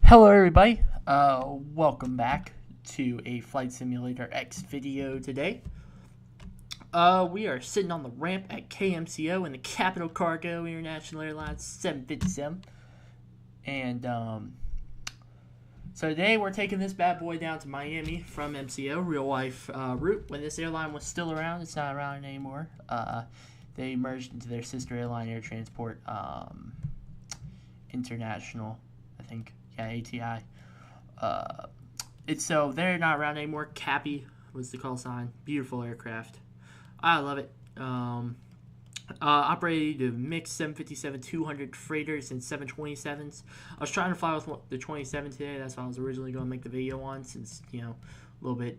Hello everybody, welcome back to a Flight Simulator X video today. We are sitting on the ramp at KMCO in the Capital Cargo International Airlines 757. And so today we're taking this bad boy down to Miami from MCO, real life route. When this airline was still around, it's not around anymore. They merged into their sister airline, Air Transport International, I think. Yeah, ATI. So they're not around anymore. Cappy was the call sign. Beautiful aircraft. I love it. Operated a mix 757-200 freighters and 727s. I was trying to fly with the 27 today. That's what I was originally going to make the video on, since, you know, a little bit,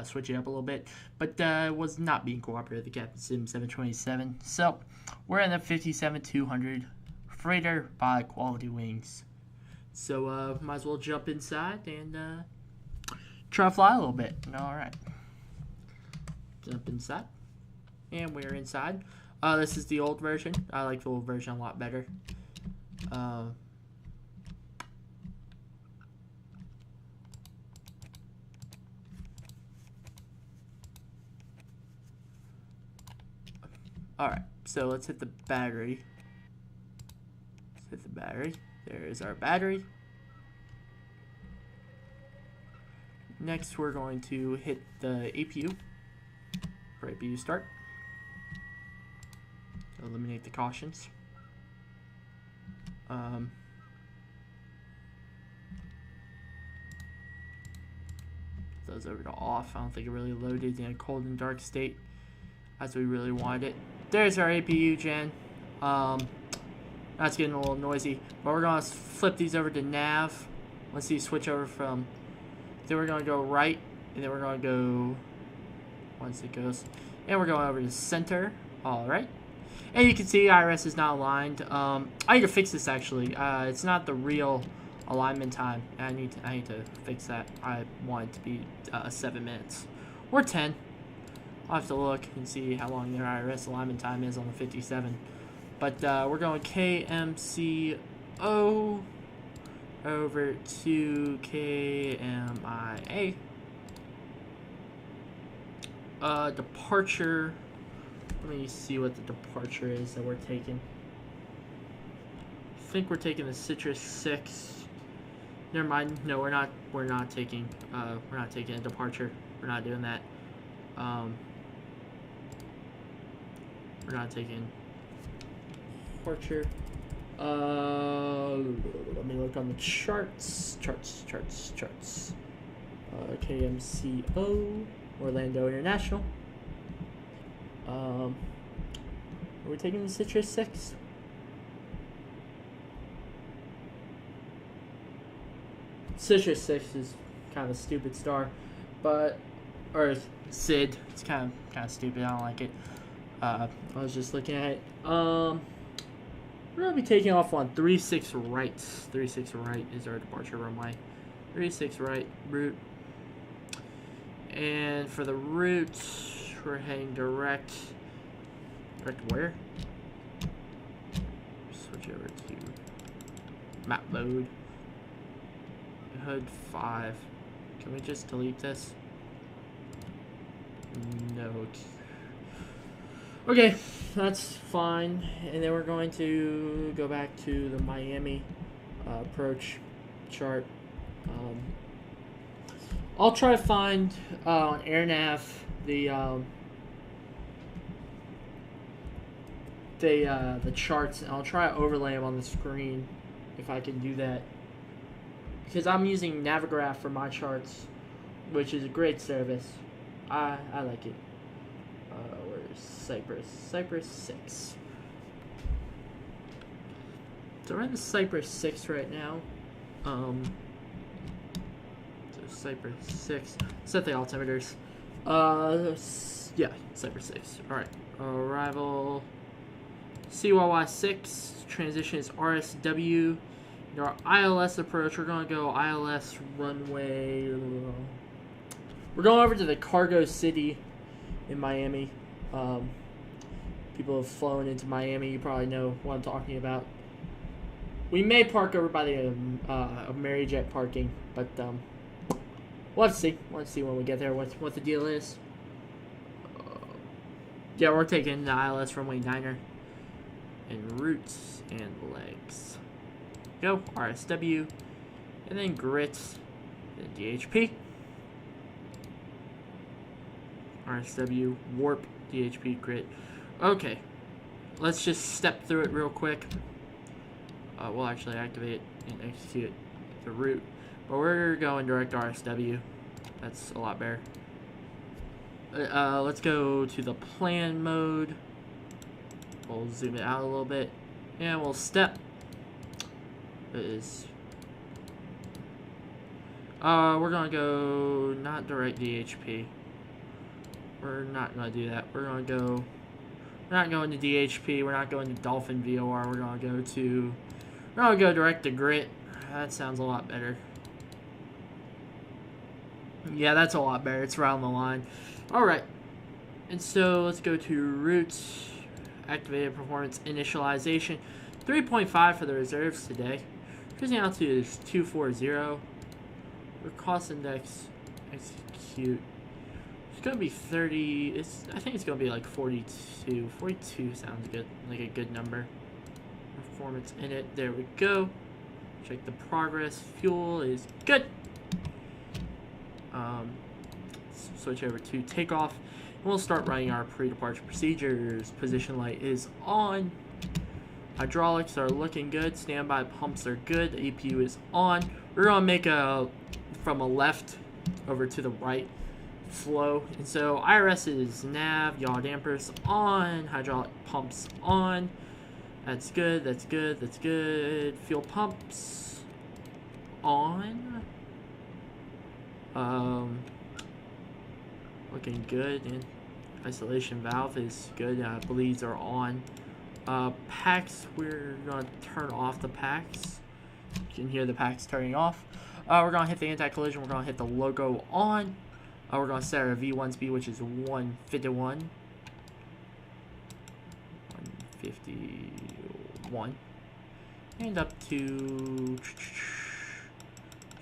switch it up a little bit. But was not being cooperative with the Captain Sim 727. So we're in the 57-200 freighter by QualityWings. So, might as well jump inside and try to fly a little bit. Alright. Jump inside. And we're inside. This is the old version. I like the old version a lot better. Alright, so let's hit the battery. Let's hit the battery. There is our battery. Next, we're going to hit the APU for APU start. Eliminate the cautions. Those over to off. I don't think it really loaded in a cold and dark state as we really wanted it. There's our APU gen. That's getting a little noisy, but we're going to flip these over to nav. Let's see, switch over from, then we're going to go right, and then we're going to go, once it goes, and we're going over to center. Alright, and you can see IRS is not aligned. I need to fix this actually. It's not the real alignment time. I need to fix that. I want it to be 7 minutes or 10. I'll have to look and see how long their IRS alignment time is on the 57. But we're going KMCO over to KMIA. Departure. Let me see what the departure is that we're taking. I think we're taking the Citrus 6. Never mind. No, we're not. We're not taking a departure. We're not doing that. We're not taking departure. Let me look on the charts. Charts. KMCO, Orlando International. Are we taking the Citrus 6? Citrus 6 is kind of a stupid star, but, or SID. It's kind of stupid. I don't like it. I was just looking at it. We're gonna be taking off on 36 right. 36 right is our departure runway. 36 right route. And for the route, we're heading direct where? Switch over to map mode. HUD 5. Can we just delete this? No. Okay, that's fine. And then we're going to go back to the Miami approach chart. I'll try to find on AirNav the charts, and I'll try to overlay them on the screen if I can do that. Because I'm using Navigraph for my charts, which is a great service. I like it. Where's Cypress? Cypress 6. So we're in the Cypress 6 right now. So Cypress 6. Set the altimeters. Yeah, Cypress 6. Alright. Arrival. CYY 6. Transition is RSW. In our ILS approach, we're going to go ILS runway. We're going over to the Cargo City in Miami. People have flown into Miami. You probably know what I'm talking about. We may park over by the Maryjet parking, but we'll have to see. We'll have to see when we get there what the deal is. Yeah, we're taking the ILS runway 9er and roots and legs. Go RSW, and then grits, then DHP. RSW, warp, DHP, grit. Okay, let's just step through it real quick. We'll actually activate and execute the route, but we're going direct RSW. That's a lot better. Let's go to the plan mode. We'll zoom it out a little bit, and we'll step. We're gonna go not direct DHP. We're not gonna do that. We're not going to DHP. We're not going to Dolphin VOR. We're gonna go direct to grit. That sounds a lot better. Yeah, that's a lot better. It's right on the line. Alright. And so let's go to routes. Activated performance initialization. 3.5 for the reserves today. Cruising altitude is 240. Our cost index execute. It's gonna be 30. I think it's gonna be like 42. 42 sounds good. Like a good number. Performance in it. There we go. Check the progress. Fuel is good. Switch over to takeoff. And we'll start running our pre-departure procedures. Position light is on. Hydraulics are looking good. Standby pumps are good. The APU is on. We're gonna make from a left over to the right flow. And so IRS is nav, yaw dampers on, hydraulic pumps on. That's good, that's good, that's good. Fuel pumps on. Looking good. And isolation valve is good. Bleeds are on. Packs, we're gonna turn off the packs. You can hear the packs turning off. We're gonna hit the anti-collision. We're gonna hit the logo on. We're gonna set our V1 speed, which is 151. 151. And up to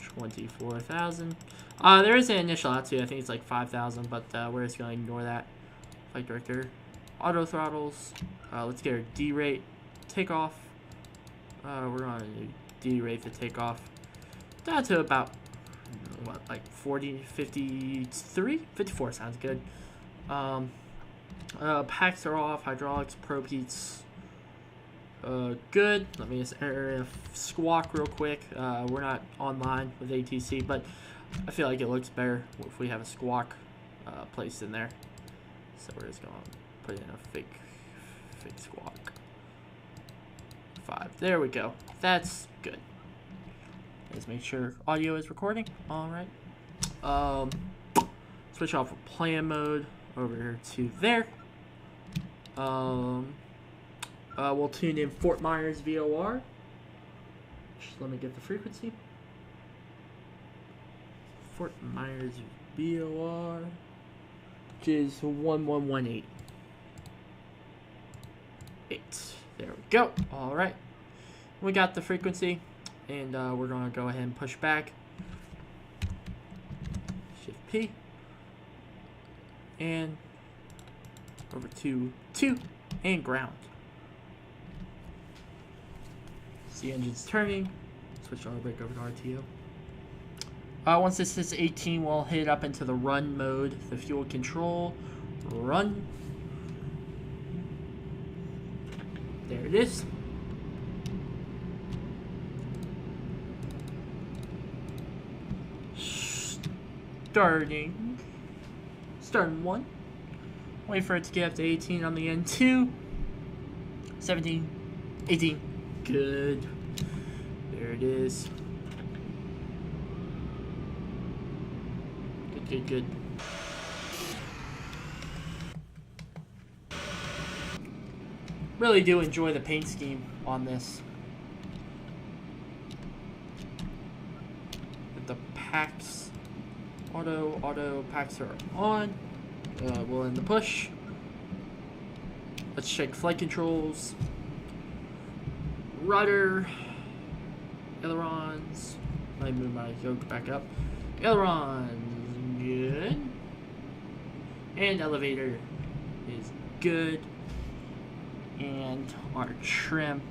24,000. There is an initial altitude. I think it's like 5,000, but we're just gonna ignore that. Flight director, auto throttles. Let's get our D rate takeoff. We're gonna D-rate the takeoff down to about what, like 40, 53, 54 sounds good. Packs are off. Hydraulics, probe heats, good. Let me just squawk real quick. We're not online with ATC, but I feel like it looks better if we have a squawk placed in there. So we're just gonna put in a fake squawk. 5. There we go. That's good. Let's make sure audio is recording. All right. Switch off of plan mode over to there. We'll tune in Fort Myers VOR. Just let me get the frequency. Fort Myers VOR, which is 1118. 8. There we go. All right. We got the frequency, and we're going to go ahead and push back. Shift P. And over to 2 and ground. See engine's turning. Switch auto brake over to RTO. Once this hits 18, we'll hit up into the run mode. The fuel control. Run. There it is. Starting 1. Wait for it to get up to 18 on the end. 2. 17. 18. Good. There it is. Good. Really do enjoy the paint scheme on this. With the packs, auto packs are on. We'll end the push. Let's check flight controls. Rudder. Ailerons. Let me move my yoke back up. Ailerons, good. And elevator is good. And our trim,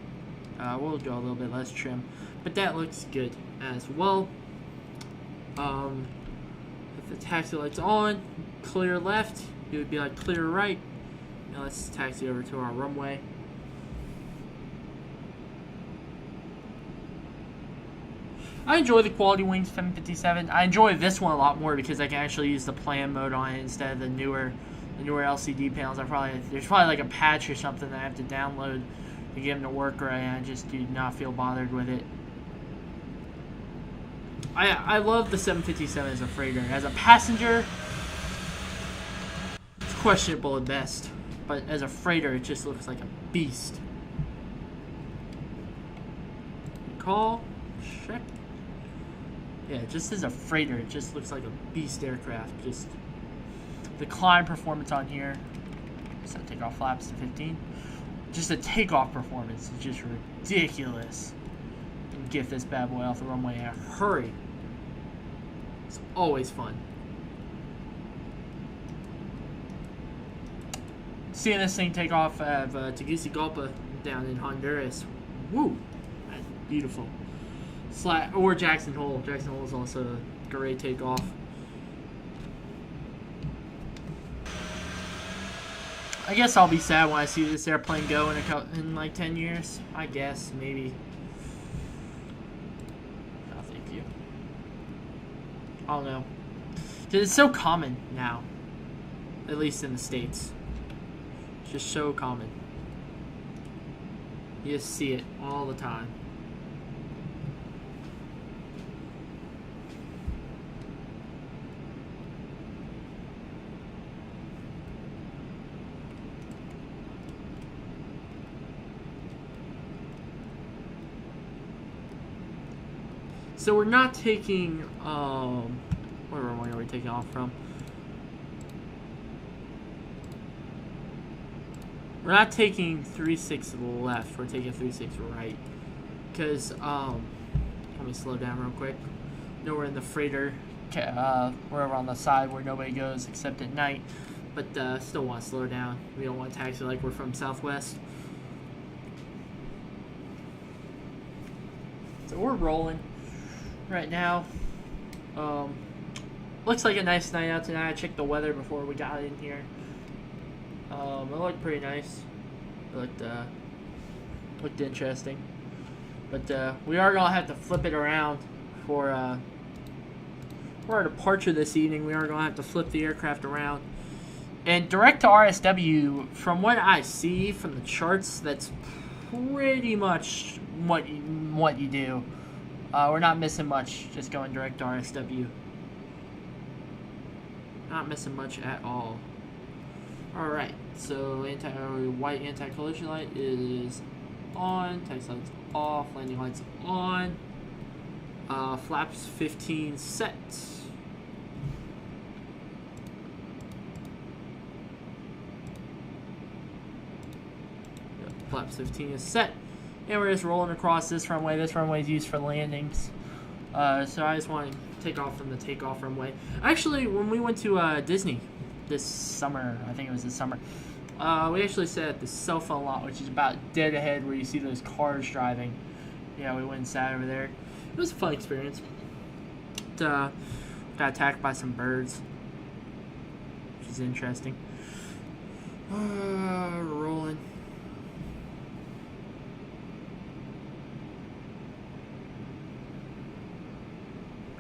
we'll go a little bit less trim, but that looks good as well. If the taxi light's on, clear left, it would be like clear right. Now let's taxi over to our runway. I enjoy the QualityWings 757. I enjoy this one a lot more because I can actually use the plan mode on it instead of the newer LCD panels. There's probably like a patch or something that I have to download to get them to work right, and I just do not feel bothered with it. I love the 757 as a freighter. As a passenger, it's questionable at best, but as a freighter, it just looks like a beast. Call, check. Yeah, just as a freighter, it just looks like a beast aircraft. Just the climb performance on here. Set takeoff flaps to 15. Just the takeoff performance is just ridiculous. And get this bad boy off the runway in a hurry. It's always fun. Seeing this thing take off of Tegucigalpa down in Honduras. Woo! That's beautiful. Or Jackson Hole. Jackson Hole is also a great takeoff. I guess I'll be sad when I see this airplane go in like 10 years. I guess, maybe. Oh, thank you. I don't know. It's so common now. At least in the States. It's just so common. You just see it all the time. So we're not taking, where are we taking off from? We're not taking 36 left, we're taking 36 right. Because, let me slow down real quick. No, we're in the freighter, we're over on the side where nobody goes except at night. But, still want to slow down. We don't want to taxi like we're from Southwest. So we're rolling. Right now, looks like a nice night out tonight. I checked the weather before we got in here. It looked pretty nice. It looked interesting. But we are gonna have to flip it around for our departure this evening. We are gonna have to flip the aircraft around. And direct to RSW, from what I see from the charts, that's pretty much what you do. We're not missing much, just going direct to RSW. Not missing much at all. Alright, so white anti-collision light is on, taxi lights off, landing lights on, flaps 15 set. Yep, flaps 15 is set. And we're just rolling across this runway. This runway is used for landings. So I just want to take off from the takeoff runway. Actually, when we went to Disney this summer, I think it was this summer, we actually sat at the cell phone lot, which is about dead ahead where you see those cars driving. Yeah, we went and sat over there. It was a fun experience. Got attacked by some birds, which is interesting. Rolling.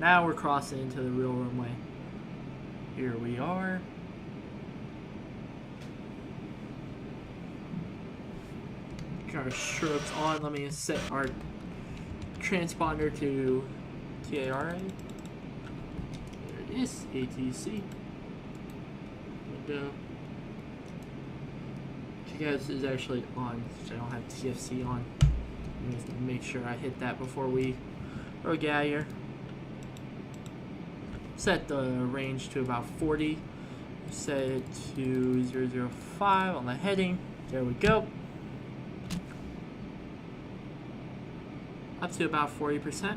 Now we're crossing into the real runway. Here we are. Got our strobes on. Let me set our transponder to TARA. There it is, ATC. Window. TCAS is actually on, so I don't have TFC on. I'm just gonna make sure I hit that before we get out of here. Set the range to about 40. Set it to 005 on the heading. There we go. Up to about 40%.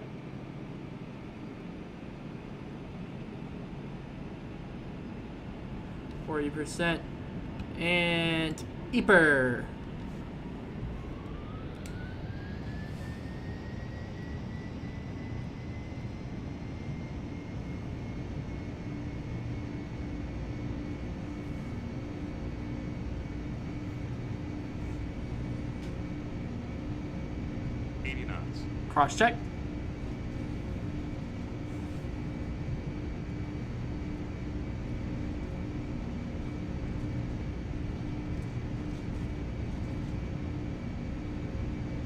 And Eeper. Cross check.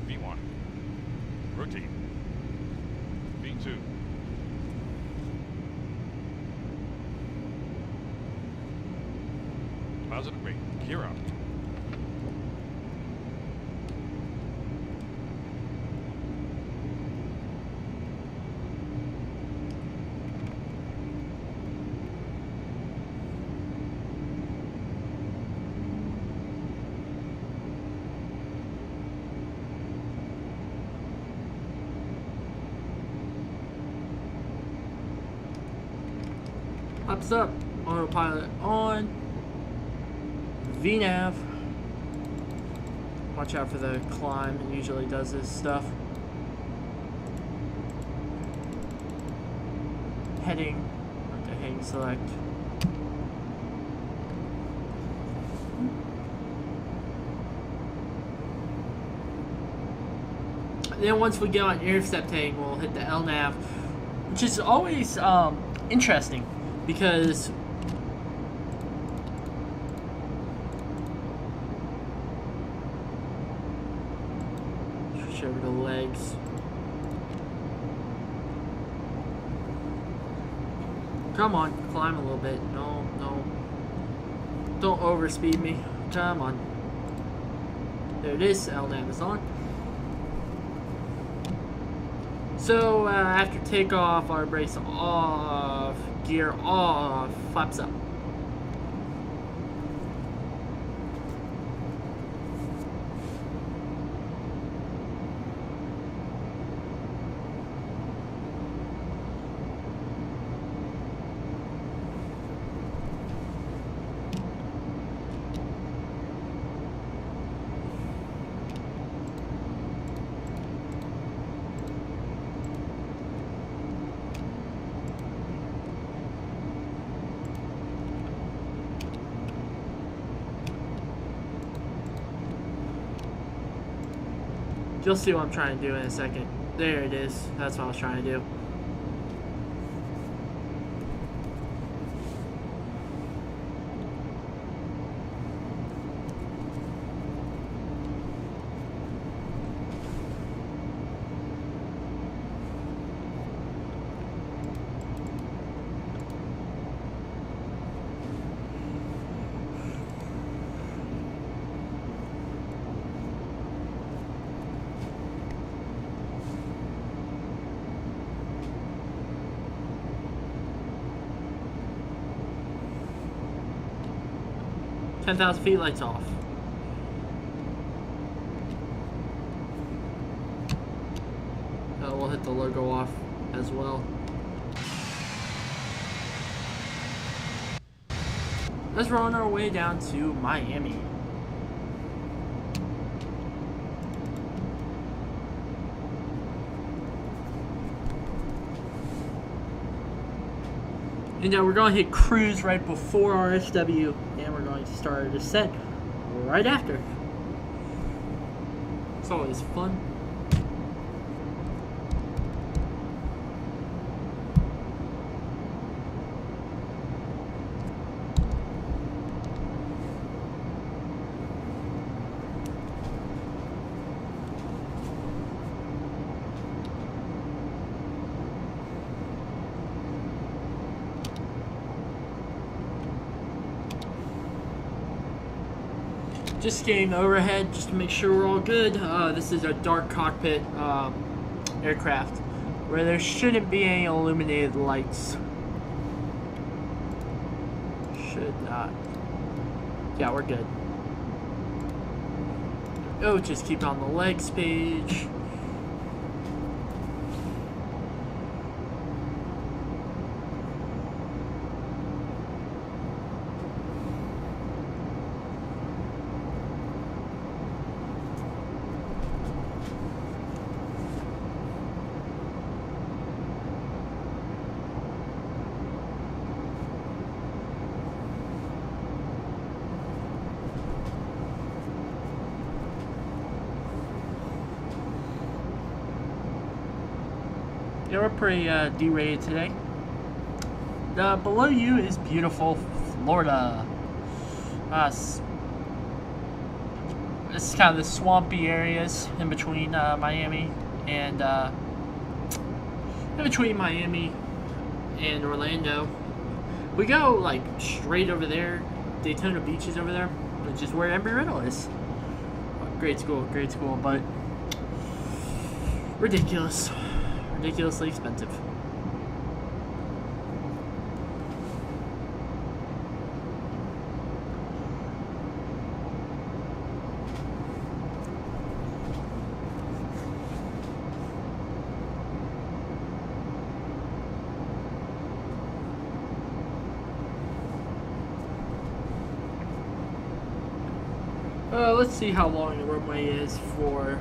V1. Rotate. V2. Positive rate. Gear up. Ups up, autopilot on, VNav. Watch out for the climb, it usually does this stuff. Heading, okay, heading select. And then once we get on intercept heading, we'll hit the LNAV, which is always interesting. Because switch over to legs. Come on, climb a little bit. No, no. Don't overspeed me. Come on. There it is. LNAV is on. So after takeoff, our brakes off. Gear off, flaps up. You'll see what I'm trying to do in a second. There it is. That's what I was trying to do. Ten 10,000 feet, lights off. We'll hit the logo off as well. Let's run our way down to Miami. And now we're going to hit cruise right before RSW, and we're going to start our descent right after. It's always fun. Just getting overhead just to make sure we're all good. This is a dark cockpit aircraft where there shouldn't be any illuminated lights. Should not. Yeah, we're good. Oh, just keep on the legs page. Yeah, we're pretty derated today. Below you is beautiful Florida. This is kind of the swampy areas in between Miami and Orlando. We go like straight over there. Daytona Beach is over there, which is where Embry-Riddle is. Great school, but ridiculously expensive. Let's see how long the runway is for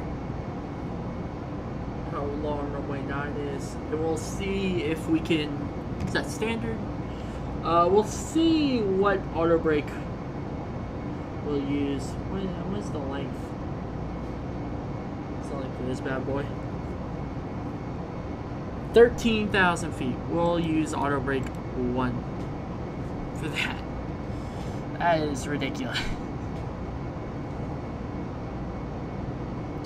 how long runway 9 is, and we'll see if we can. Is that standard? We'll see what auto brake we'll use. What's the length? What's the length of this bad boy? 13,000 feet. We'll use auto brake 1 for that. That is ridiculous.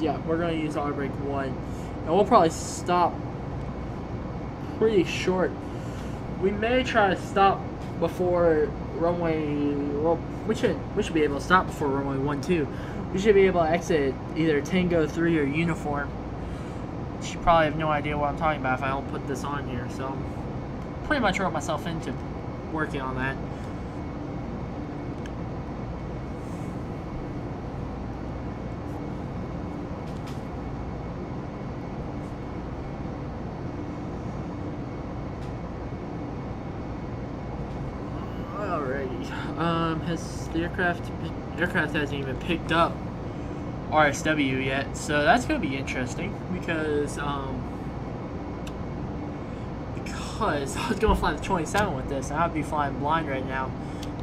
Yeah, we're going to use auto brake 1. And we'll probably stop pretty short. We may try to stop before runway... Well, we should be able to stop before runway 12. We should be able to exit either Tango 3 or Uniform. You probably have no idea what I'm talking about if I don't put this on here. So, pretty much wrote myself into working on that. Has the aircraft hasn't even picked up RSW yet, so that's gonna be interesting because I was gonna fly the 27 with this, and I'd be flying blind right now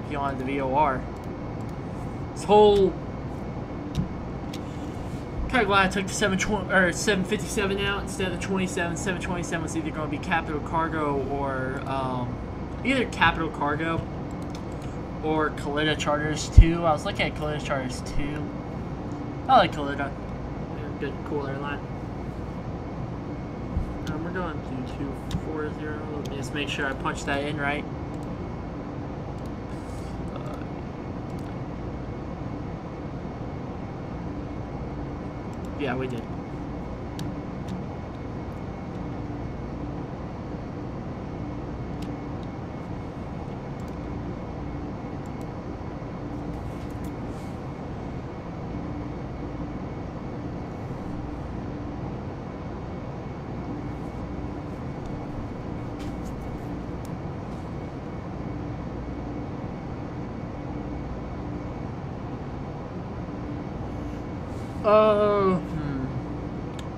if you wanted the VOR. This whole kind of glad I took the 757 out instead of the 27. 727 was either going to be Capital Cargo or either Capital Cargo or Kalitta Charters 2. I was looking at Kalitta Charters 2. I like Kalitta. They're a good, cool airline. We're going to 240. Let me just make sure I punch that in right. Yeah, we did.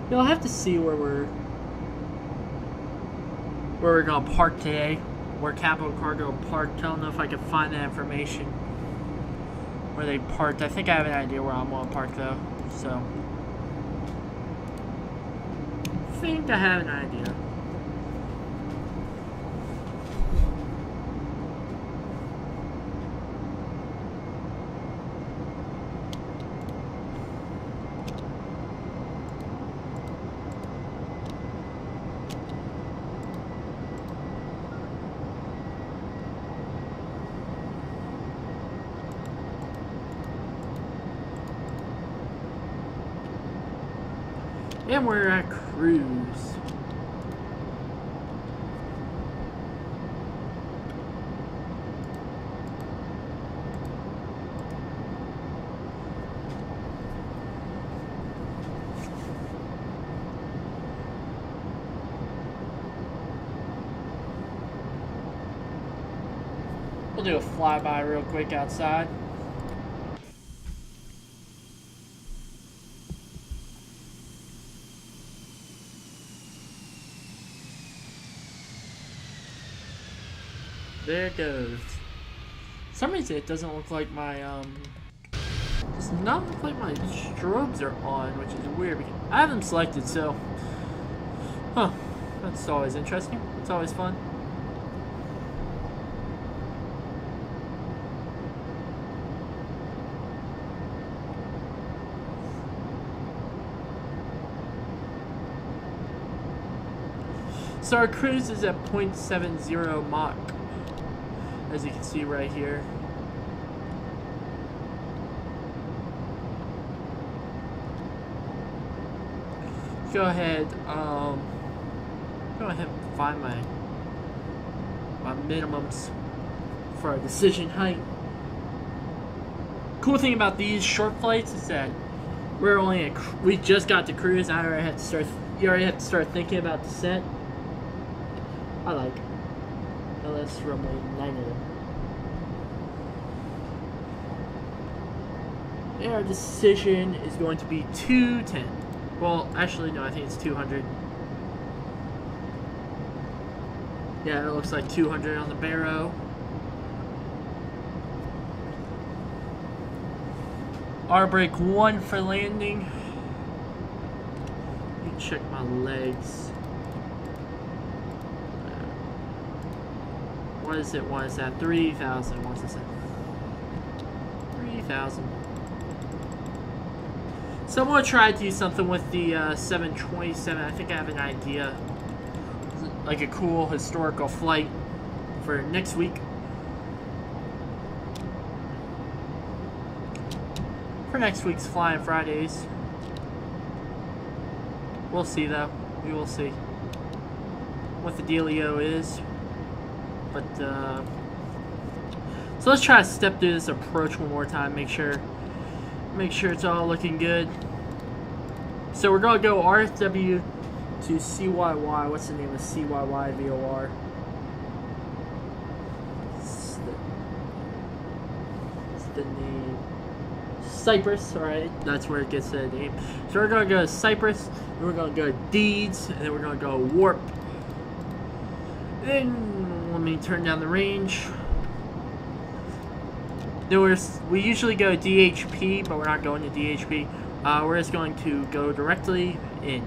You'll have to see where we're gonna park today. Where Capital Cargo parked. I don't know if I can find that information. Where they parked. I think I have an idea where I'm gonna park though. So I think I have an idea. And we're at cruise. We'll do a flyby real quick outside. There it goes. For some reason it doesn't look like my does not look like my strobes are on, which is weird because I have them selected, so That's always interesting. It's always fun. So our cruise is at 0.70 Mach, as you can see right here. Go ahead and find my minimums for our decision height. Cool thing about these short flights is that we just got to cruise. You already have to start thinking about descent. I like it. LS runway 90. And our decision is going to be 210. Well, actually, no, I think it's 200. Yeah, it looks like 200 on the Barrow. R brake 1 for landing. Let me check my legs. What is it? What is that? 3,000. What's this at? 3,000. So I'm going to try to do something with the 727. I think I have an idea. Like a cool historical flight for next week. For next week's Flying Fridays. We'll see though. We will see what the dealio is. But so let's try to step through this approach one more time. Make sure it's all looking good. So we're gonna go RFW to CYY. What's the name of CYY VOR? It's the name. Cyprus, alright. That's where it gets the name. So we're gonna go to Cyprus, then we're gonna go to Deeds, and then we're gonna go Warp. Then let me turn down the range. Then we usually go DHP, but we're not going to DHP. We're just going to go directly in.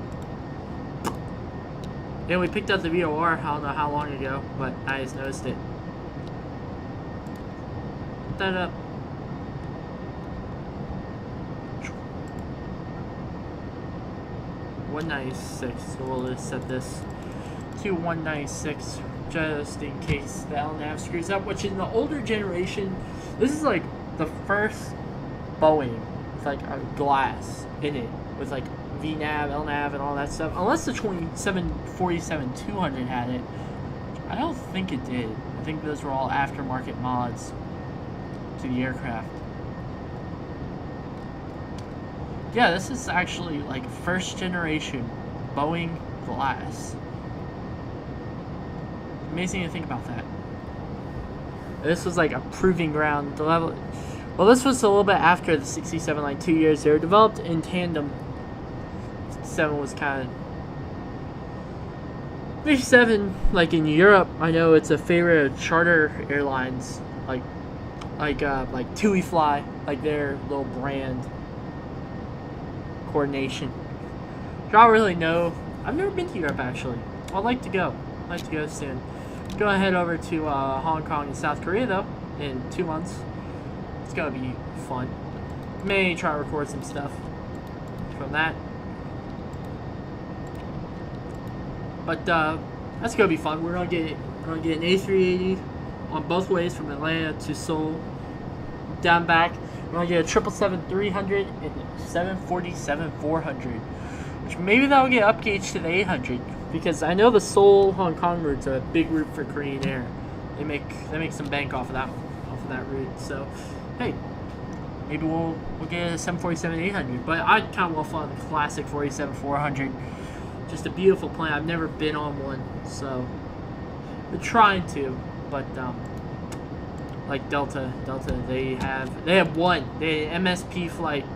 And we picked up the VOR, I don't know how long ago, but I just noticed it. Put that up. $196, so we'll just set this to 196 just in case the LNAV screws up, which in the older generation, this is like the first Boeing with like a glass in it with like VNAV, LNAV, and all that stuff. Unless the 757-200 had it. I don't think it did. I think those were all aftermarket mods to the aircraft. Yeah, this is actually like first generation Boeing glass. Amazing to think about that. This was like a proving ground. The level. Well, this was a little bit after the 67, like 2 years. They were developed in tandem. 67 was kind of. 57, like in Europe, I know it's a favorite of charter airlines, like TUI Fly, like their little brand coordination. I don't really know. I've never been to Europe actually. I'd like to go. I'd like to go soon. Go ahead over to Hong Kong and South Korea though in 2 months. It's gonna be fun. May try to record some stuff from that. But that's gonna be fun. We're gonna get an A380 on both ways from Atlanta to Seoul, down back. We're gonna get a 777-300 and 747-400, which maybe that'll get upgauged to the 800 because I know the Seoul Hong Kong route's a big route for Korean Air. They make some bank off of that route. So hey, maybe we'll get a 747-800. But I kind of want to fly the classic 47-400. Just a beautiful plane. I've never been on one, so we're trying to. But like Delta, they have one. They MSP flight,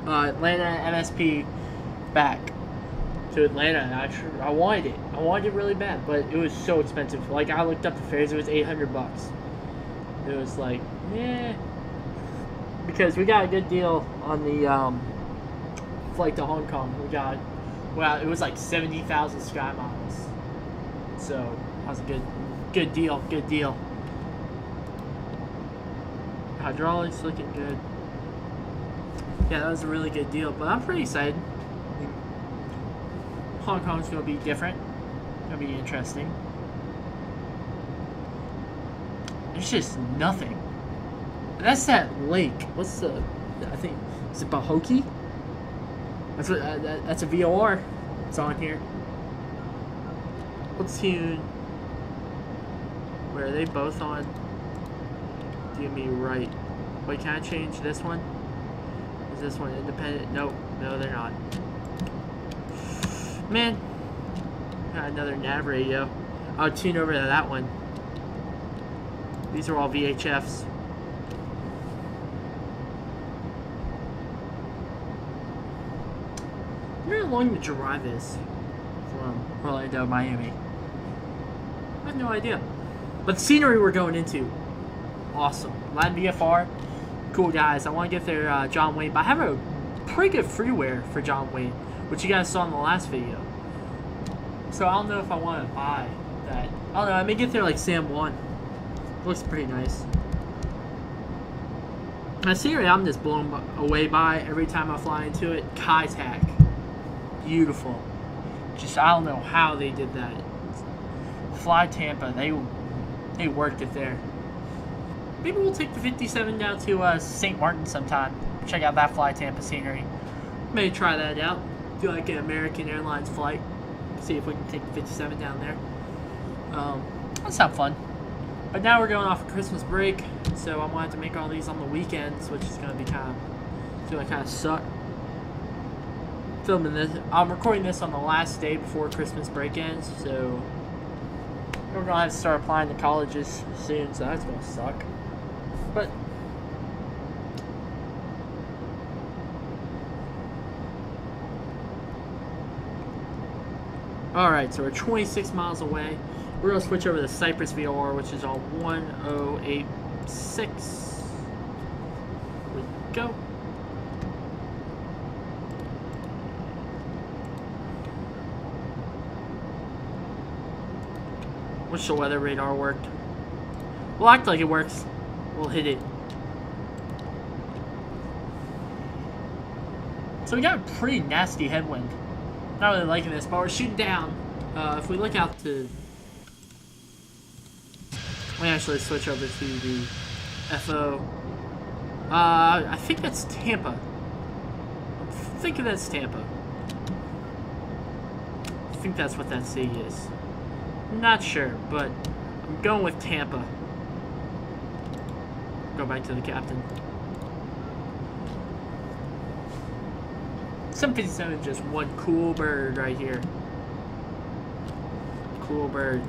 Atlanta MSP back to Atlanta. And I wanted it. I wanted it really bad, but it was so expensive. Like I looked up the fares, it was $800. It was like, yeah, because we got a good deal on the flight to Hong Kong. We got. Well, it was like 70,000 sky miles. So that was a good deal. Good deal. Hydraulics looking good. Yeah, that was a really good deal. But I'm pretty excited. Hong Kong's gonna be different. Gonna be interesting. There's just nothing. That's that lake. What's the? I think is it Bahoki? That's what. That's a VOR. It's on here. Let's tune. Where are they both on? Give me right. Wait, can I change this one? Is this one independent? Nope. No, they're not. Man. Got another nav radio. I'll tune over to that one. These are all VHFs. I wonder how long the drive is from Orlando, Miami. I have no idea. But the scenery we're going into, awesome. Latin VFR, cool guys. I want to get their John Wayne, but I have a pretty good freeware for John Wayne, which you guys saw in the last video. So I don't know if I want to buy that. I don't know. I may get there like Sam 1. Looks pretty nice. The scenery I'm just blown away by every time I fly into it. Kai Tak. Beautiful. Just I don't know how they did that. Fly Tampa, they worked it there. Maybe we'll take the 57 down to St. Martin sometime. Check out that Fly Tampa scenery. Maybe try that out. Do like an American Airlines flight. See if we can take the 57 down there. That sounds fun. But now we're going off of Christmas break, so I'm gonna have to make all these on the weekends, which is gonna be kind of suck. Filming this, I'm recording this on the last day before Christmas break ends, so we're gonna have to start applying to colleges soon, so that's gonna suck. But alright, so we're 26 miles away. We're gonna switch over to Cypress VOR, which is on 1086. Here we go. Wish the weather radar worked. We'll act like it works. We'll hit it. So we got a pretty nasty headwind. Not really liking this, but we're shooting down. If we look out to... Let me actually switch over to the FO. I think that's Tampa. I'm thinking that's Tampa. I think that's what that city is. Not sure, but I'm going with Tampa. Go back to the captain. 757 just one cool bird right here. Cool bird.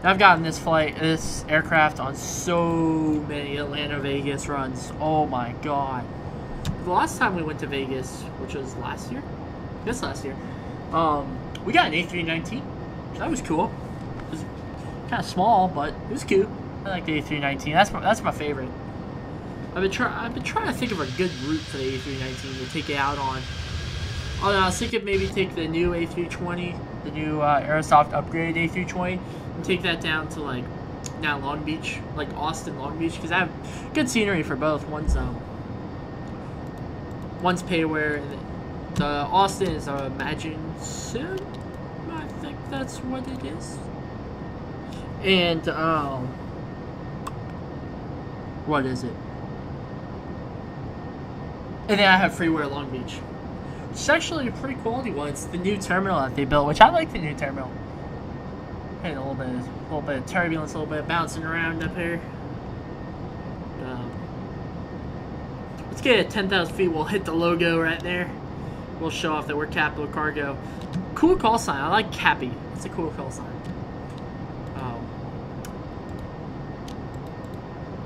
I've gotten this aircraft on so many Atlanta-Vegas runs. Oh my god. The last time we went to Vegas, which was last year? This last year. We got an A319. That was cool. It was kind of small, but it was cute. I like the A319. That's my favorite. I've been trying to think of a good route for the A319 to take it out on. Oh no, I was thinking maybe take the new A320, the new Aerosoft upgraded A320, and take that down to like down Long Beach, like Austin, Long Beach, because I have good scenery for both. One's payware, and the Austin is Imagine Sim. I think that's what it is. And what is it? And then I have freeware Long Beach. It's actually a pretty quality one. It's the new terminal that they built, which I like the new terminal. Had a little bit of turbulence, a little bit of bouncing around up here. Let's get at 10,000 feet. We'll hit the logo right there. We'll show off that we're Capital Cargo. Cool call sign. I like Cappy. It's a cool call sign.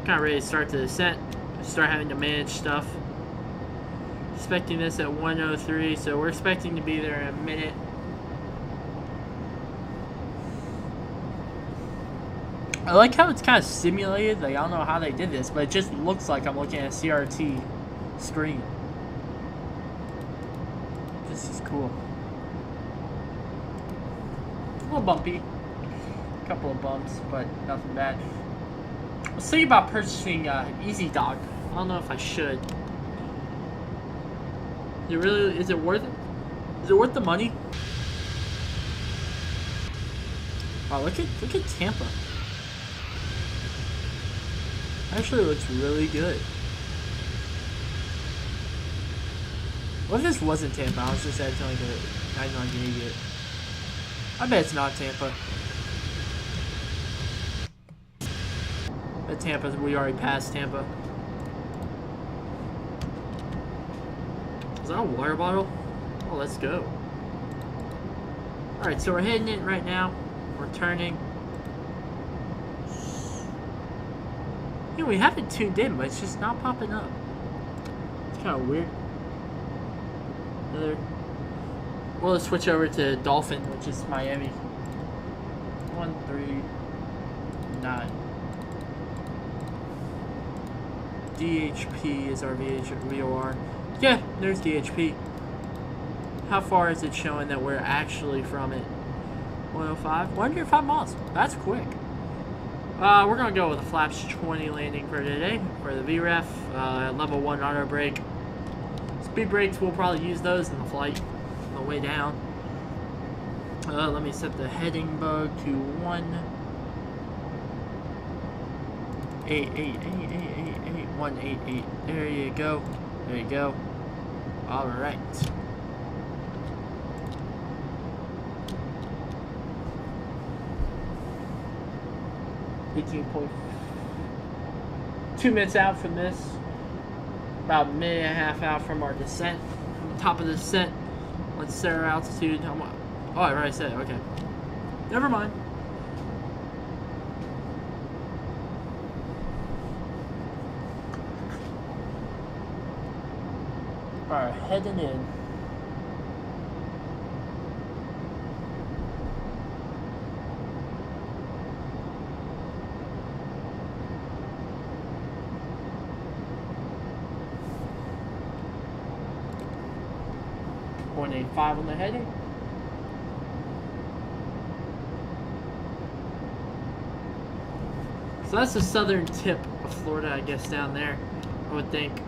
Kind of ready to start the descent. Start having to manage stuff. Expecting this at 1:03, so we're expecting to be there in a minute. I like how it's kind of simulated. Like, I don't know how they did this, but it just looks like I'm looking at a CRT screen. This is cool. A little bumpy. couple of bumps, but nothing bad. I was thinking about purchasing Easy Dock. I don't know if I should. Is it worth it? Is it worth the money? Wow, look at Tampa. Actually looks really good. What if this wasn't Tampa? I was just acting like an idiot. I bet it's not Tampa. But Tampa, we already passed Tampa. Is that a water bottle? Oh, let's go. Alright, so we're hitting it right now. We're turning. You know, we have it tuned in, but it's just not popping up. It's kind of weird. We'll switch over to Dolphin, which is Miami. 139. DHP is our VOR. Yeah, there's DHP. How far is it showing that we're actually from it? 105? 105 miles. That's quick. We're going to go with a flaps 20 landing for today for the VREF. Level 1 auto brake. Speed brakes, we'll probably use those in the flight on the way down. Let me set the heading bug to 188. There you go. There you go. Alright. .2 minutes out from this. About a minute and a half out from our descent. On the top of the descent. Let's set our altitude. Oh, I already said it. Okay. Never mind. Alright, heading in. .85 on the heading. So that's the southern tip of Florida, I guess, down there, I would think.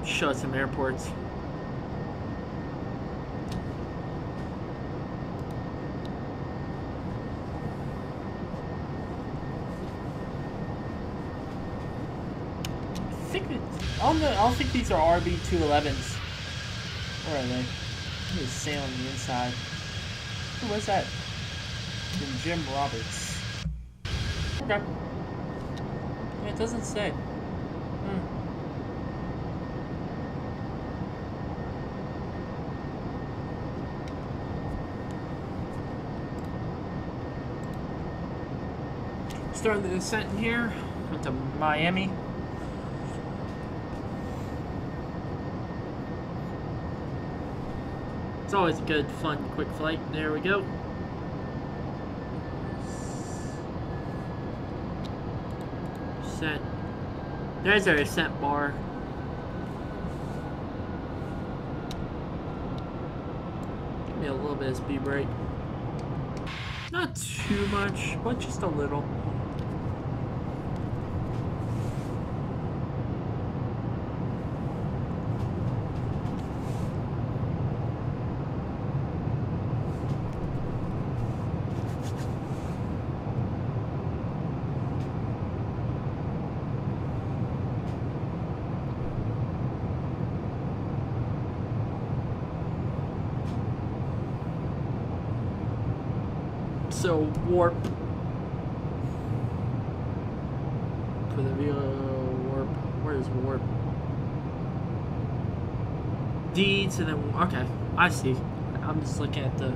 Show some airports. I don't think these are RB211s. Where are they? There's Sam on the inside. Who was that? Jim Roberts. Okay. Yeah, it doesn't say. Starting the descent in here. Went to Miami. It's always a good, fun, quick flight. There we go. Descent. There's our ascent bar. Give me a little bit of speed brake. Not too much, but just a little. So warp for the warp. Where is warp? D to the okay. I see. I'm just looking at the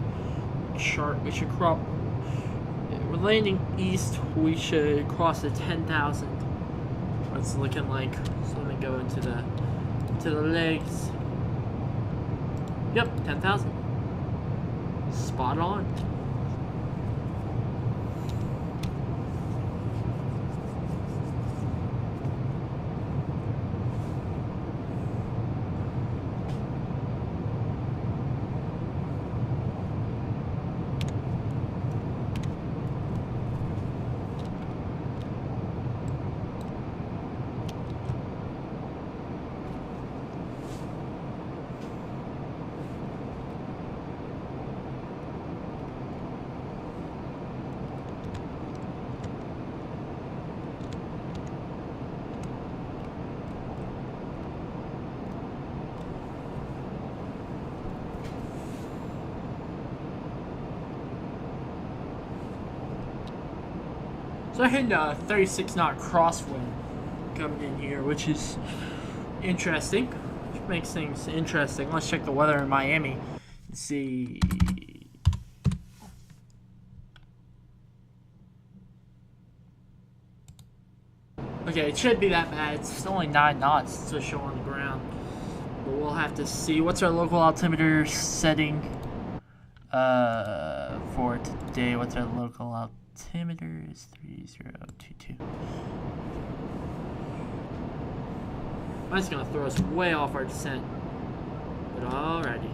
chart. We should crop. We're landing east. We should cross the 10,000. What's it looking like? So let me go into the legs. Yep, 10,000. Spot on. So I hit a 36 knot crosswind coming in here, which is interesting. Which makes things interesting. Let's check the weather in Miami and see. Okay, it shouldn't be that bad. It's only 9 knots to show on the ground. But we'll have to see. What's our local altimeter setting for today? What's our local altimeter? Is 3022. That's gonna throw us way off our descent. But alrighty.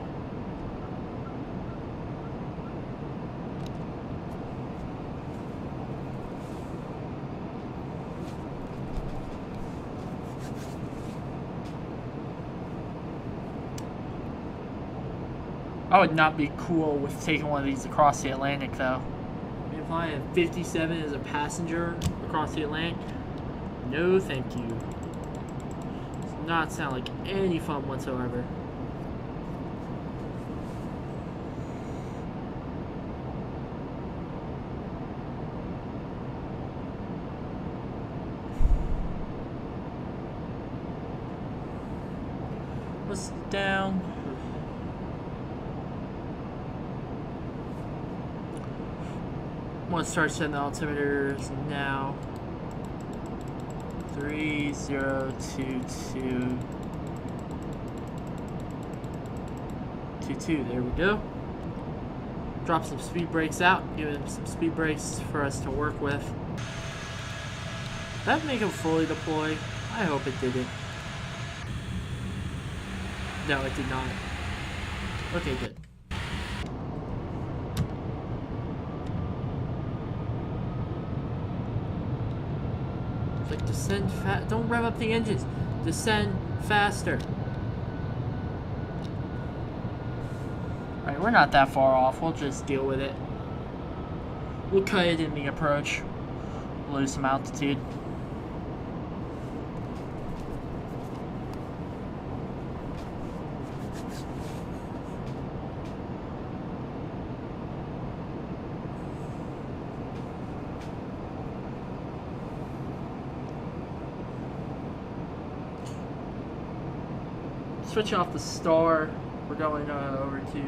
I would not be cool with taking one of these across the Atlantic, though. If I have 57 as a passenger across the Atlantic, no thank you. Does not sound like any fun whatsoever. What's down? I'm going to start setting the altimeters now. 3022. There we go. Drop some speed brakes out. Give him some speed brakes for us to work with. Did that make him fully deploy? I hope it didn't. No, it did not. Okay, good. Like descend fast. Don't rev up the engines. Descend faster. Alright, we're not that far off. We'll just deal with it. We'll cut it in the approach. Lose some altitude. Switch off the star. We're going over to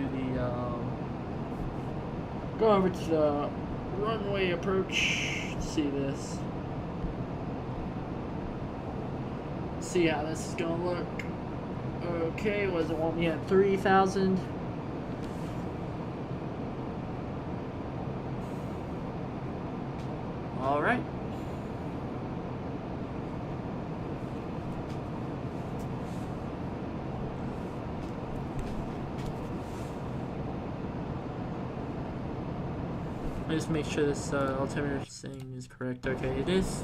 the runway approach. See this. See how this is gonna look. Okay, was it want me at 3,000? All right. Just make sure this altimeter thing is correct. Okay, it is.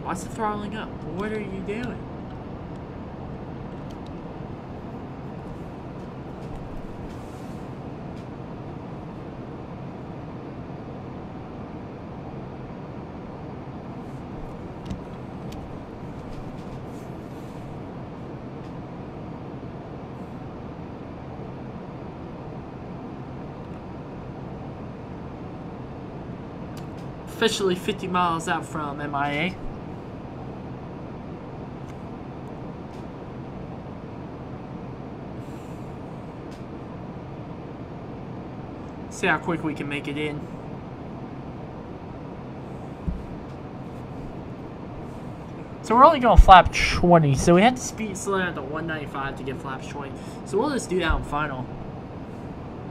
Why's it throttling up? What are you doing? Officially 50 miles out from MIA. See how quick we can make it in. So we're only going flap 20, so we had to slow down to 195 to get flaps 20. So we'll just do that on final.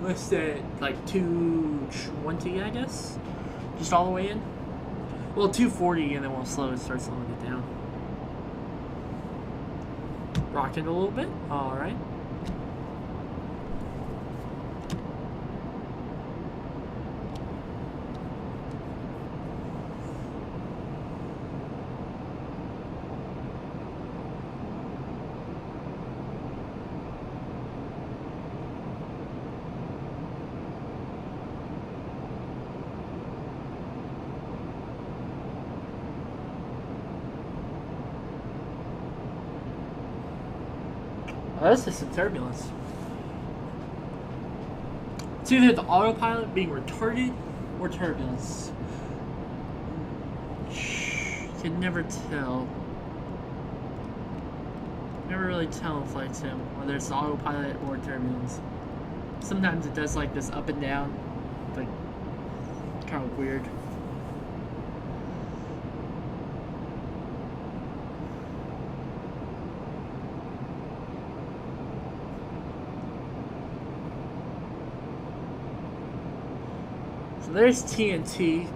Let's say like 220, I guess. Just all the way in? Well, 240 and then we'll start slowing it down. Rock it a little bit. Alright. Oh, this is some turbulence. It's either the autopilot being retarded or turbulence. Can never tell. Never really tell in flight sim whether it's autopilot or turbulence. Sometimes it does like this up and down, but kind of weird. So there's TNT.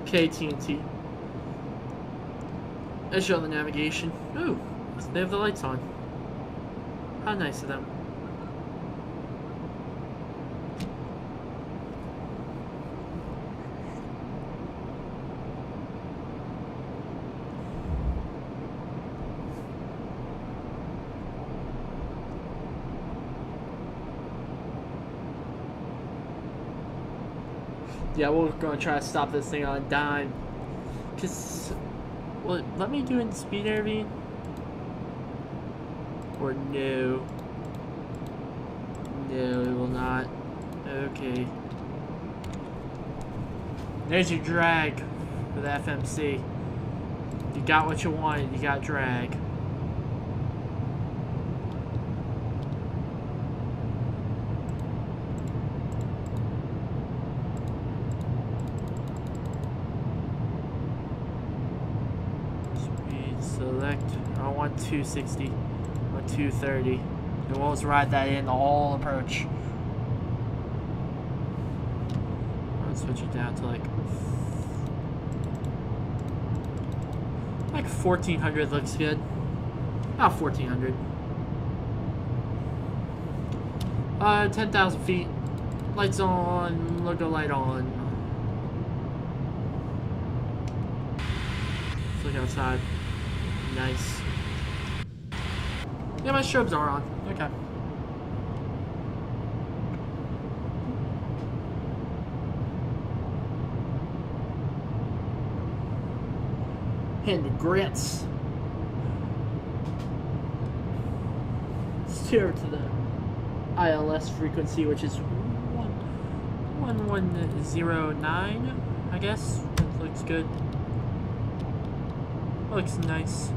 KTNT. Let's show the navigation. Ooh, they have the lights on. How nice of them. Yeah, we're gonna try to stop this thing on a dime. Just, well, let me do it in speed intervene. Or no. No, it will not. Okay. There's your drag for the FMC. You got what you wanted, you got drag. Select, I want 260, I want 230, and we'll just ride that in the whole approach. I'll switch it down to like 1400 looks good. About 1400. 10,000 feet. Lights on, logo light on. Let's look outside. Nice. Yeah, my strobes are on. Okay. Hitting the grits. Let's tune to the ILS frequency, which is 1109, I guess. That looks good. Looks nice.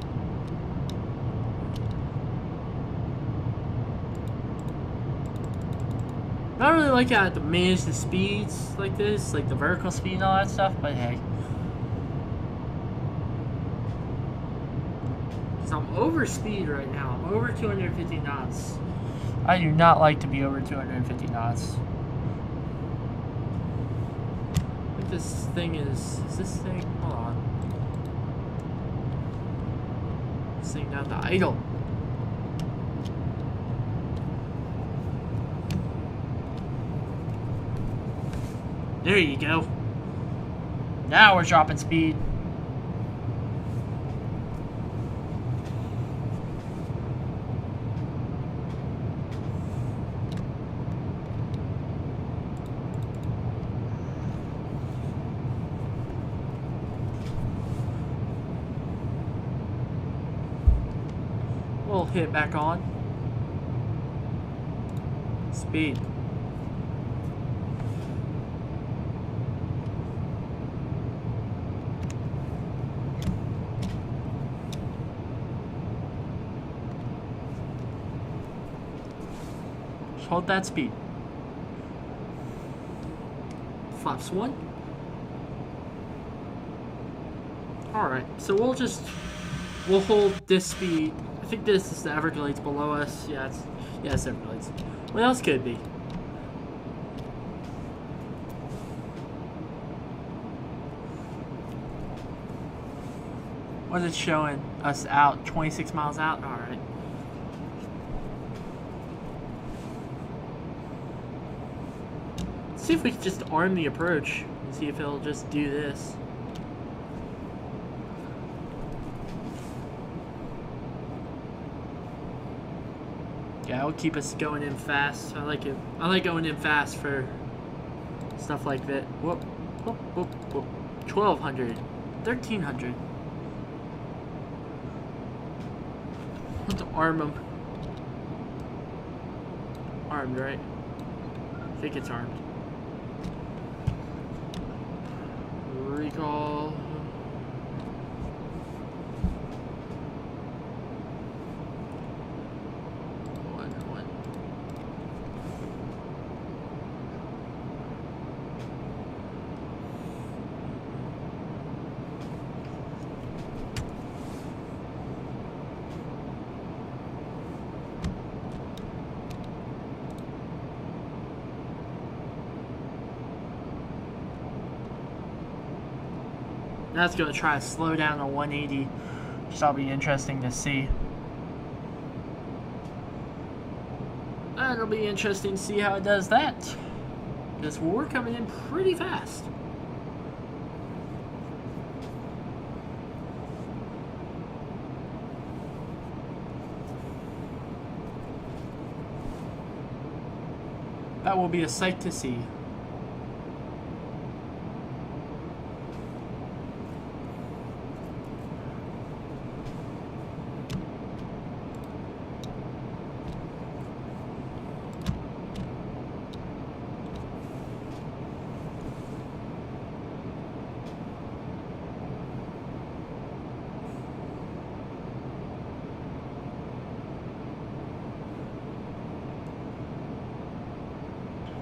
I don't really like how I have to manage the speeds like this, like the vertical speed and all that stuff, but hey. Because I'm over speed right now. I'm over 250 knots. I do not like to be over 250 knots. I think this thing is this thing? Hold on. This thing down to idle. There you go. Now we're dropping speed. We'll hit back on. Speed. Hold that speed. Flaps 1. Alright, so we'll hold this speed. I think this is the Everglades below us. Yeah, it's Everglades. What else could it be? What is it showing us out? 26 miles out? Alright. See if we can just arm the approach and see if it'll just do this. Yeah, it'll keep us going in fast. I like it. I like going in fast for stuff like that. Whoop, whoop, whoop, whoop. 1200, 1300. Let's arm them. armed, right? I think it's armed. Recall. That's going to try to slow down to 180, which will be interesting to see. And it'll be interesting to see how it does that, because we're coming in pretty fast. That will be a sight to see.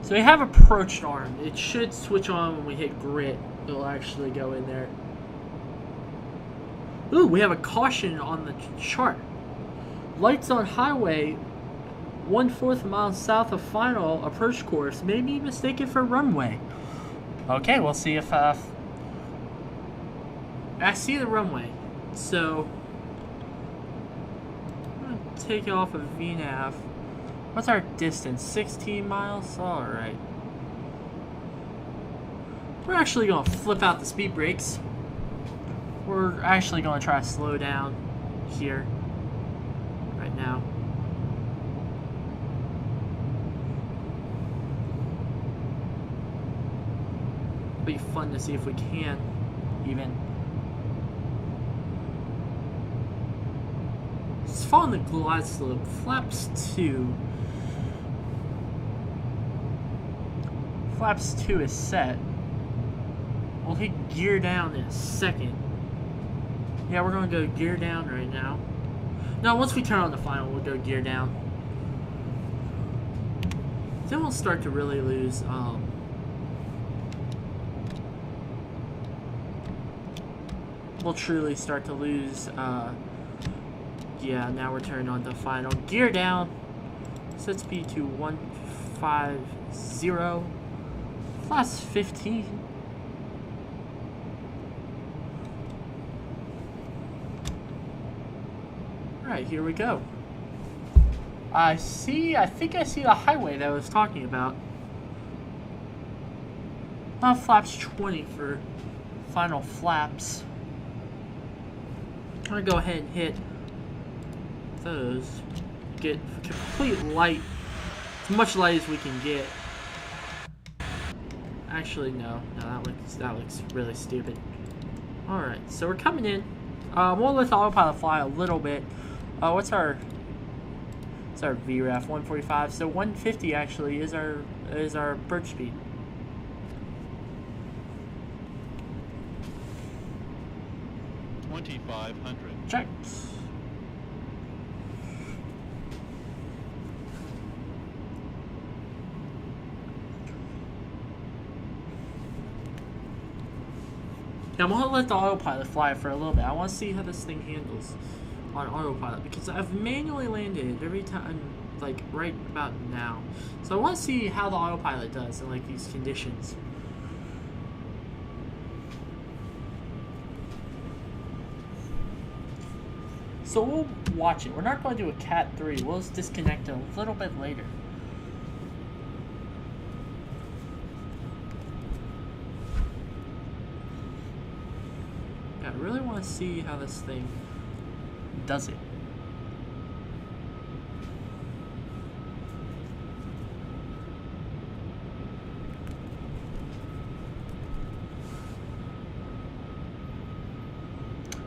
So we have approached armed. It should switch on when we hit grit. It'll actually go in there. Ooh, we have a caution on the chart. Lights on highway 1/4 mile south of final approach course may be mistaken for runway. Okay, we'll see if I see the runway. So I'm gonna take it off of VNAV. What's our distance? 16 miles? Alright. We're actually going to flip out the speed brakes. We're actually going to try to slow down here. Right now. It'll be fun to see if we can, even. It's following the glide slope. Flaps 2. Flaps 2 is set. We'll hit gear down in a second. Yeah, we're going to go gear down right now. No, once we turn on the final, we'll go gear down. Then we'll start to really lose. We'll truly start to lose. Yeah, now we're turning on the final. Gear down. Set speed to 150. Plus 15. Alright, here we go. I think I see the highway that I was talking about. Flaps 20 for final flaps. I'm gonna go ahead and hit those. Get complete light. As much light as we can get. Actually, no, that looks really stupid. All right, so we're coming in. We'll let the autopilot fly a little bit. What's our VRAF? 145. So 150 actually is our approach speed. Check. Now, I'm going to let the autopilot fly for a little bit. I want to see how this thing handles on autopilot, because I've manually landed every time, like right about now. So I want to see how the autopilot does in like these conditions. So we'll watch it. We're not going to do a Cat 3. We'll just disconnect it a little bit later. I really want to see how this thing does it.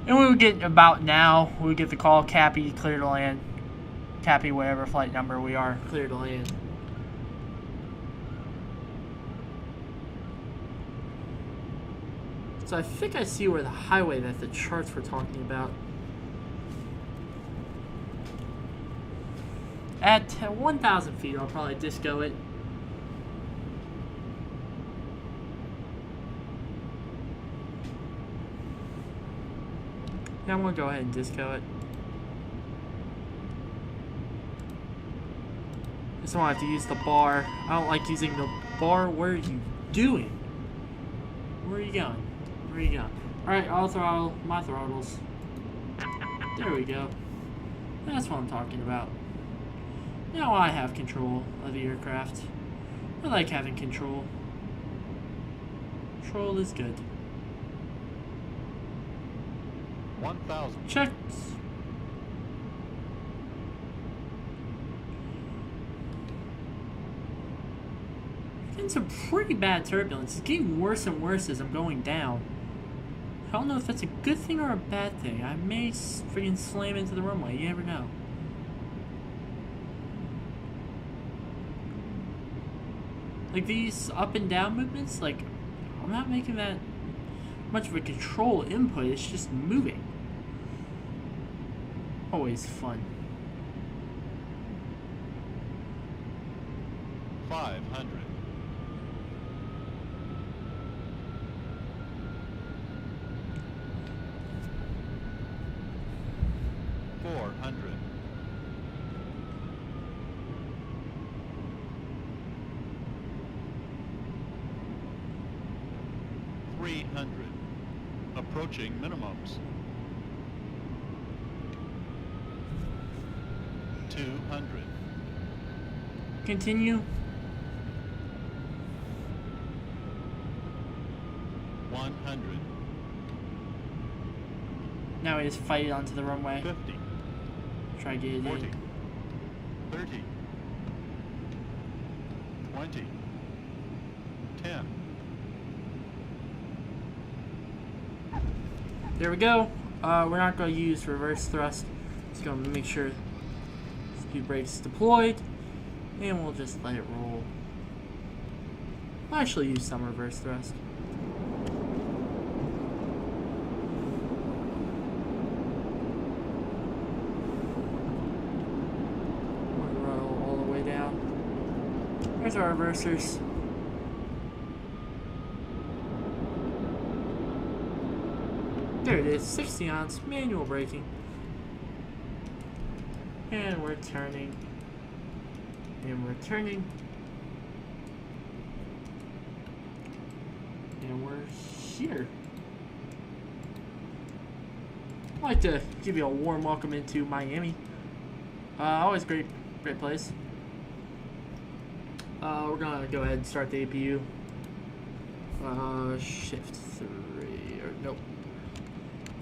And we would get about now, we would get the call, Cappy, clear to land. Cappy, whatever flight number we are, clear to land. So I think I see where the highway that the charts were talking about. At 1,000 feet, I'll probably disco it. Yeah, I'm gonna go ahead and disco it. Just don't have to use the bar. I don't like using the bar. What are you doing? Where are you going? Where are you going? Alright, I'll throttle my throttles. There we go. That's what I'm talking about. Now I have control of the aircraft. I like having control. Control is good. 1,000. Checked. Getting some pretty bad turbulence. It's getting worse and worse as I'm going down. I don't know if that's a good thing or a bad thing. I may freaking slam into the runway. You never know. Like these up and down movements, like I'm not making that much of a control input. It's just moving. Always fun. 500. 400. 300. Approaching minimums. 200. Continue. 100. Now we just fight it onto the runway. 50. Try to get it 40. in. 30. 20. 10. There we go. We're not going to use reverse thrust. Just going to make sure speed brakes deployed, and we'll just let it roll. I'll actually use some reverse thrust. We'll roll all the way down. There's our reversers. There it is, 60-ounce manual braking. And we're turning. And we're turning. And we're here. I'd like to give you a warm welcome into Miami. Always great place. We're gonna go ahead and start the APU. Shift 3, or nope.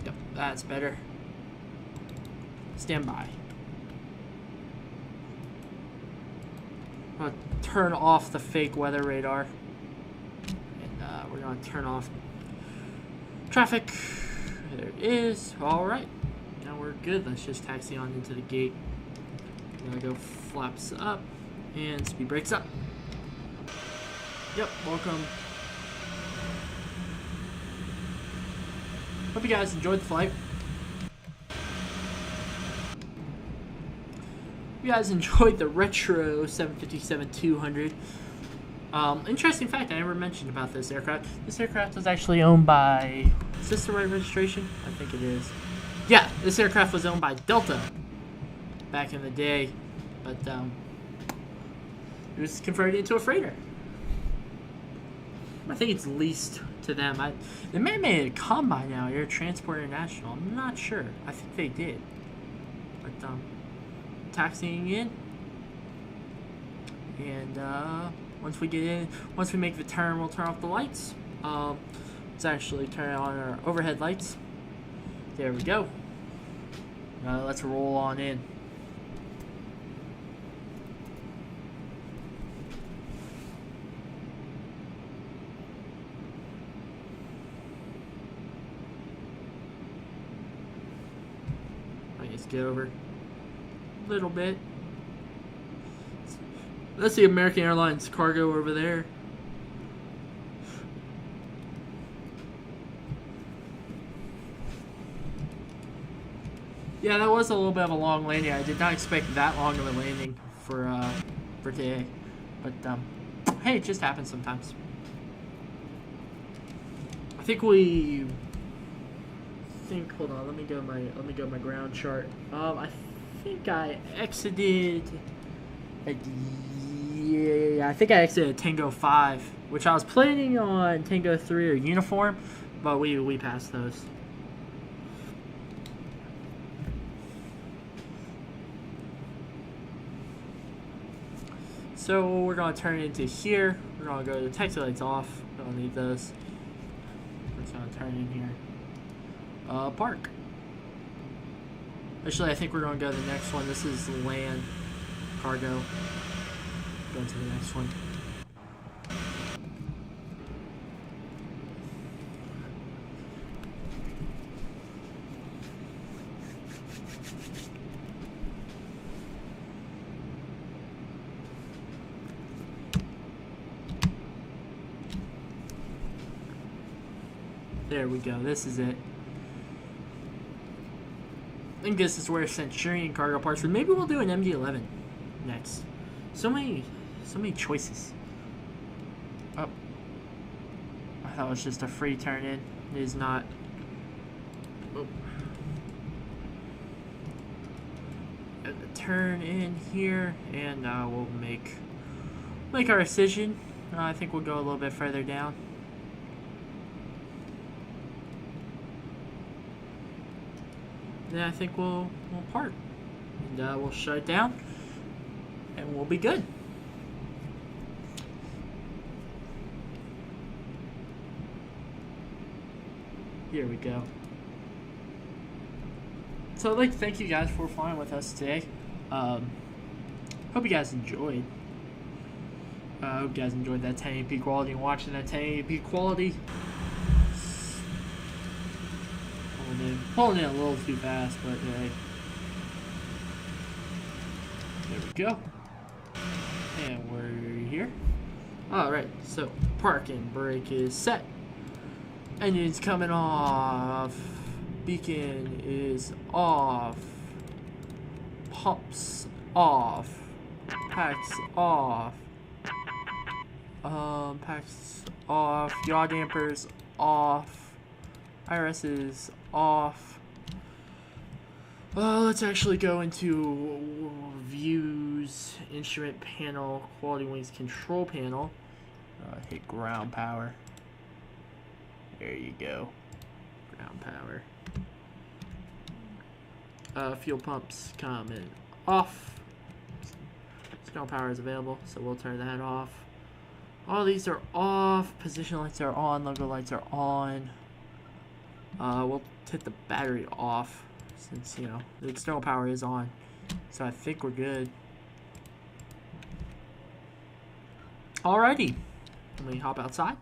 Yep, that's better. Stand by. I'm gonna turn off the fake weather radar. And we're gonna turn off traffic. There it is. Alright. Now we're good. Let's just taxi on into the gate. We're gonna go flaps up and speed brakes up. Yep, welcome. Hope you guys enjoyed the flight. You guys enjoyed the retro 757-200. Interesting fact, I never mentioned about this aircraft. This aircraft was actually owned by... Is this the right registration? I think it is. Yeah, this aircraft was owned by Delta back in the day. But, it was converted into a freighter. I think it's leased to them. They may have made a combine now, Air Transport International. I'm not sure. I think they did. But, taxiing in. And, once we get in, once we make the turn, we'll turn off the lights. Let's actually turn on our overhead lights. There we go. Let's roll on in. Let's get over a little bit. That's the American Airlines cargo over there. Yeah, that was a little bit of a long landing. I did not expect that long of a landing for today, but hey, it just happens sometimes. Hold on, let me go my ground chart. I think I exited I think I exited Tango 5, which I was planning on Tango 3 or Uniform, but we passed those. So we're gonna turn it into here. We're gonna go to the taxi lights off. Don't need those. We're just gonna turn in here. Park. Actually, I think we're gonna go to the next one. This is land cargo. Go to the next one. There we go. This is it. I think this is where Centurion cargo parts. Maybe we'll do an MD-11 next. So many choices. Oh, I thought it was just a free turn in. It is not. Oh. Turn in here, and we'll make our decision. I think we'll go a little bit further down. Then I think we'll park, and we'll shut it down, and we'll be good. Here we go. So I'd like to thank you guys for flying with us today. Hope you guys enjoyed. Hope you guys enjoyed that 1080p quality and watching that 1080p quality. Pulling in a little too fast, but hey. There we go. And we're here. Alright, so parking brake is set. Engine's coming off. Beacon is off. Pumps off. Packs off. Packs off. Yaw dampers off. IRS is off. Let's actually go into views, instrument panel, QualityWings control panel. Hit ground power. There you go. Ground power. Fuel pumps coming off. Ground power is available, so we'll turn that off. All these are off. Position lights are on. Logo lights are on. We'll hit the battery off since, you know, the external power is on. So I think we're good. Alrighty. Let me hop outside.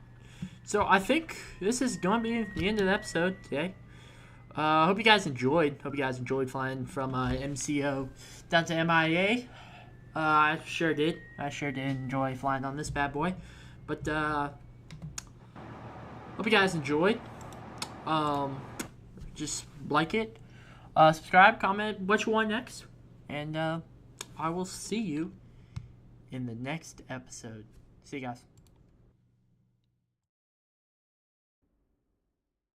So I think this is going to be the end of the episode today. Hope you guys enjoyed. Hope you guys enjoyed flying from MCO down to MIA. I sure did. I sure did enjoy flying on this bad boy. But hope you guys enjoyed. Just like it, subscribe, comment what you want next, and I will see you in the next episode. See you guys.